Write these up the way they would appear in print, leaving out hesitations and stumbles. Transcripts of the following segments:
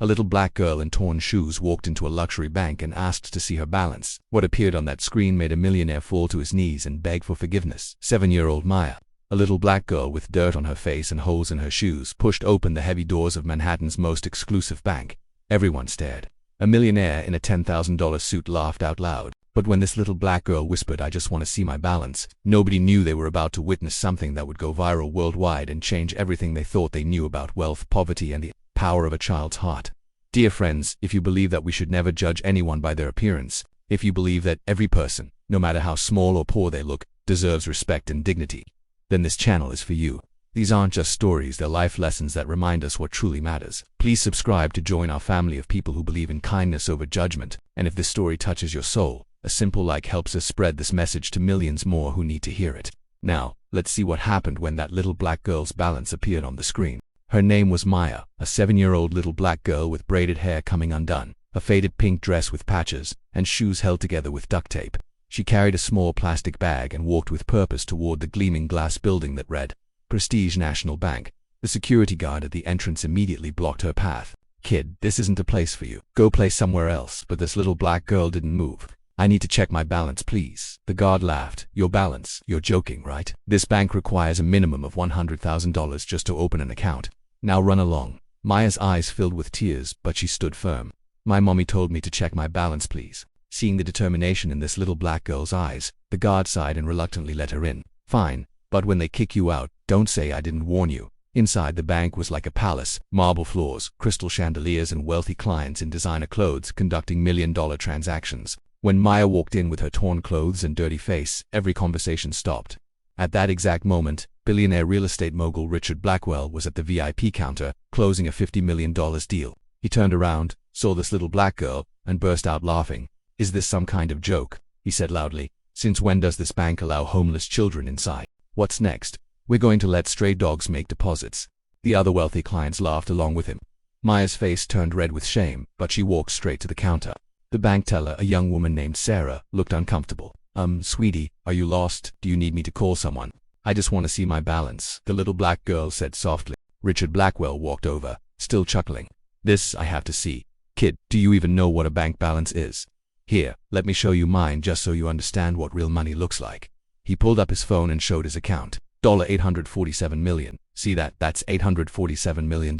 A little black girl in torn shoes walked into a luxury bank and asked to see her balance. What appeared on that screen made a millionaire fall to his knees and beg for forgiveness. 7-year-old Maya, a little black girl with dirt on her face and holes in her shoes, pushed open the heavy doors of Manhattan's most exclusive bank. Everyone stared. A millionaire in a $10,000 suit laughed out loud. But when this little black girl whispered, "I just want to see my balance," nobody knew they were about to witness something that would go viral worldwide and change everything they thought they knew about wealth, poverty, and the power of a child's heart. Dear friends, if you believe that we should never judge anyone by their appearance, if you believe that every person, no matter how small or poor they look, deserves respect and dignity, then this channel is for you. These aren't just stories, they're life lessons that remind us what truly matters. Please subscribe to join our family of people who believe in kindness over judgment, and if this story touches your soul, a simple like helps us spread this message to millions more who need to hear it. Now, let's see what happened when that little black girl's balance appeared on the screen. Her name was Maya, a 7-year-old little black girl with braided hair coming undone, a faded pink dress with patches, and shoes held together with duct tape. She carried a small plastic bag and walked with purpose toward the gleaming glass building that read, Prestige National Bank. The security guard at the entrance immediately blocked her path. "Kid, this isn't a place for you. Go play somewhere else." But this little black girl didn't move. "I need to check my balance, please." The guard laughed. "Your balance? You're joking, right? This bank requires a minimum of $100,000 just to open an account. Now run along." Maya's eyes filled with tears, but she stood firm. "My mommy told me to check my balance, please." Seeing the determination in this little black girl's eyes, the guard sighed and reluctantly let her in. "Fine, but when they kick you out, don't say I didn't warn you." Inside the bank was like a palace, marble floors, crystal chandeliers, and wealthy clients in designer clothes conducting million-dollar transactions. When Maya walked in with her torn clothes and dirty face, every conversation stopped. At that exact moment, billionaire real estate mogul Richard Blackwell was at the VIP counter, closing a $50 million deal. He turned around, saw this little black girl, and burst out laughing. "Is this some kind of joke?" he said loudly. "Since when does this bank allow homeless children inside? What's next? We're going to let stray dogs make deposits." The other wealthy clients laughed along with him. Maya's face turned red with shame, but she walked straight to the counter. The bank teller, a young woman named Sarah, looked uncomfortable. Sweetie, are you lost? Do you need me to call someone?" "I just want to see my balance," the little black girl said softly. Richard Blackwell walked over, still chuckling. "This I have to see. Kid, do you even know what a bank balance is? Here, let me show you mine just so you understand what real money looks like." He pulled up his phone and showed his account. $847 million. See that? That's $847 million.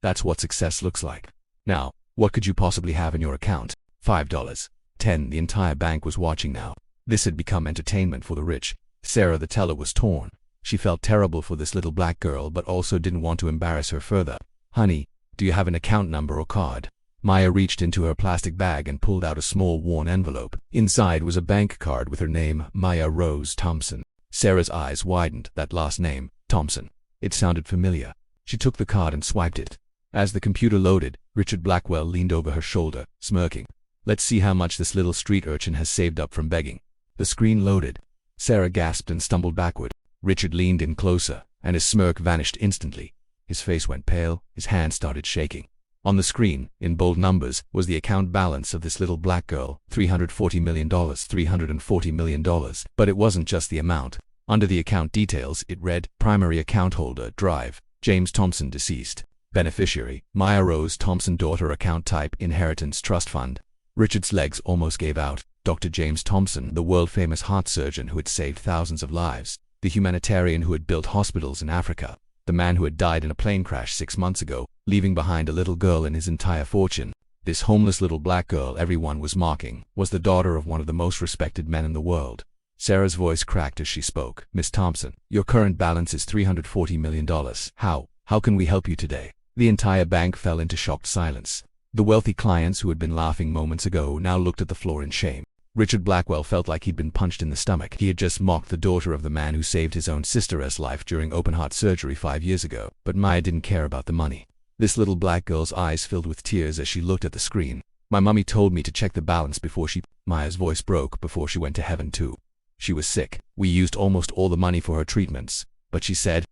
That's what success looks like. Now, what could you possibly have in your account? $5. 10. The entire bank was watching now. This had become entertainment for the rich. Sarah the teller was torn. She felt terrible for this little black girl but also didn't want to embarrass her further. "Honey, do you have an account number or card?" Maya reached into her plastic bag and pulled out a small worn envelope. Inside was a bank card with her name, Maya Rose Thompson. Sarah's eyes widened. That last name, Thompson. It sounded familiar. She took the card and swiped it. As the computer loaded, Richard Blackwell leaned over her shoulder, smirking. "Let's see how much this little street urchin has saved up from begging." The screen loaded. Sarah gasped and stumbled backward. Richard leaned in closer, and his smirk vanished instantly. His face went pale, his hands started shaking. On the screen, in bold numbers, was the account balance of this little black girl, $340 million, $340 million. But it wasn't just the amount. Under the account details, it read, Primary account holder, Drive, James Thompson, deceased. Beneficiary, Maya Rose Thompson, daughter, account type, Inheritance Trust Fund. Richard's legs almost gave out. Dr. James Thompson, the world-famous heart surgeon who had saved thousands of lives, the humanitarian who had built hospitals in Africa, the man who had died in a plane crash 6 months ago, leaving behind a little girl and his entire fortune. This homeless little black girl everyone was mocking was the daughter of one of the most respected men in the world. Sarah's voice cracked as she spoke. "Miss Thompson, your current balance is $340 million. How can we help you today?" The entire bank fell into shocked silence. The wealthy clients who had been laughing moments ago now looked at the floor in shame. Richard Blackwell felt like he'd been punched in the stomach. He had just mocked the daughter of the man who saved his own sister's life during open-heart surgery 5 years ago. But Maya didn't care about the money. This little black girl's eyes filled with tears as she looked at the screen. "My mommy told me to check the balance before she—" Maya's voice broke before she went to heaven too. She was sick. "We used almost all the money for her treatments. But she said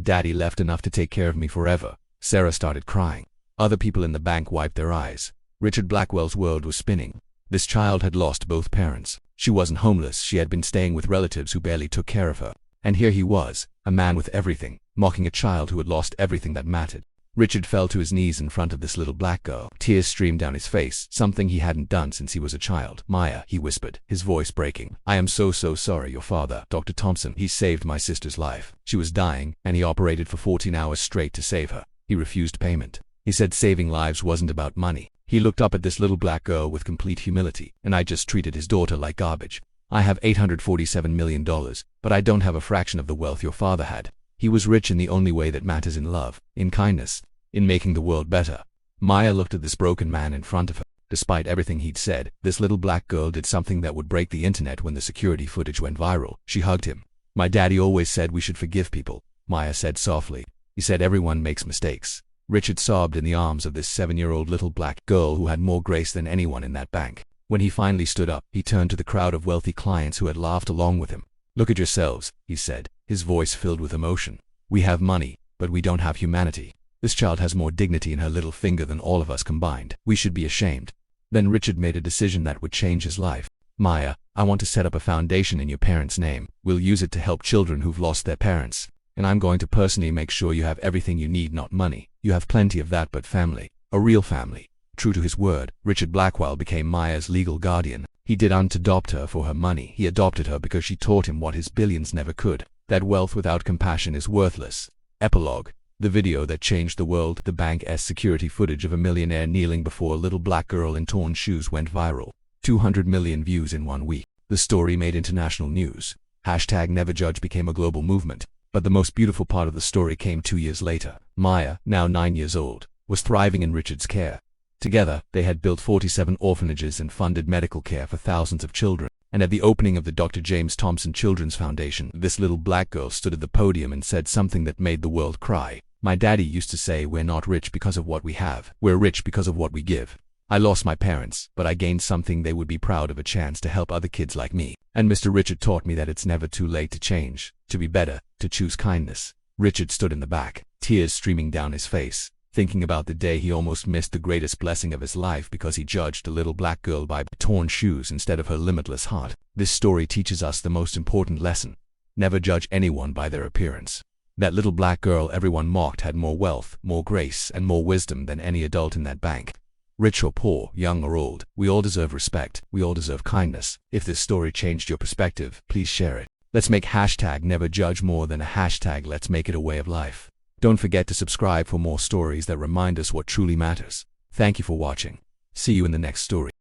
Daddy left enough to take care of me forever." Sarah started crying. Other people in the bank wiped their eyes. Richard Blackwell's world was spinning. This child had lost both parents. She wasn't homeless, she had been staying with relatives who barely took care of her. And here he was, a man with everything, mocking a child who had lost everything that mattered. Richard fell to his knees in front of this little black girl. Tears streamed down his face, something he hadn't done since he was a child. "Maya," he whispered, his voice breaking. "I am so sorry. Your father, Dr. Thompson, he saved my sister's life. She was dying, and he operated for 14 hours straight to save her. He refused payment. He said saving lives wasn't about money." He looked up at this little black girl with complete humility. "And I just treated his daughter like garbage. I have $847 million, but I don't have a fraction of the wealth your father had. He was rich in the only way that matters, in love, in kindness, in making the world better." Maya looked at this broken man in front of her. Despite everything he'd said, this little black girl did something that would break the internet when the security footage went viral. She hugged him. "My daddy always said we should forgive people," Maya said softly. "He said everyone makes mistakes." Richard sobbed in the arms of this 7-year-old little black girl who had more grace than anyone in that bank. When he finally stood up, he turned to the crowd of wealthy clients who had laughed along with him. "Look at yourselves," he said, his voice filled with emotion. "We have money, but we don't have humanity. This child has more dignity in her little finger than all of us combined. We should be ashamed." Then Richard made a decision that would change his life. "Maya, I want to set up a foundation in your parents' name. We'll use it to help children who've lost their parents. And I'm going to personally make sure you have everything you need, not money. You have plenty of that, but family. A real family." True to his word, Richard Blackwell became Maya's legal guardian. He didn't adopt her for her money. He adopted her because she taught him what his billions never could: that wealth without compassion is worthless. Epilogue. The video that changed the world. The bank's security footage of a millionaire kneeling before a little black girl in torn shoes went viral. 200 million views in 1 week. The story made international news. #NeverJudge became a global movement. But the most beautiful part of the story came 2 years later. Maya, now 9 years old, was thriving in Richard's care. Together, they had built 47 orphanages and funded medical care for thousands of children. And at the opening of the Dr. James Thompson Children's Foundation, this little black girl stood at the podium and said something that made the world cry. "My daddy used to say we're not rich because of what we have. We're rich because of what we give. I lost my parents, but I gained something they would be proud of: a chance to help other kids like me. And Mr. Richard taught me that it's never too late to change, to be better, to choose kindness." Richard stood in the back, tears streaming down his face, thinking about the day he almost missed the greatest blessing of his life because he judged a little black girl by torn shoes instead of her limitless heart. This story teaches us the most important lesson: never judge anyone by their appearance. That little black girl everyone mocked had more wealth, more grace, and more wisdom than any adult in that bank. Rich or poor, young or old, we all deserve respect. We all deserve kindness. If this story changed your perspective, please share it. Let's make #NeverJudge more than a hashtag. Let's make it a way of life. Don't forget to subscribe for more stories that remind us what truly matters. Thank you for watching. See you in the next story.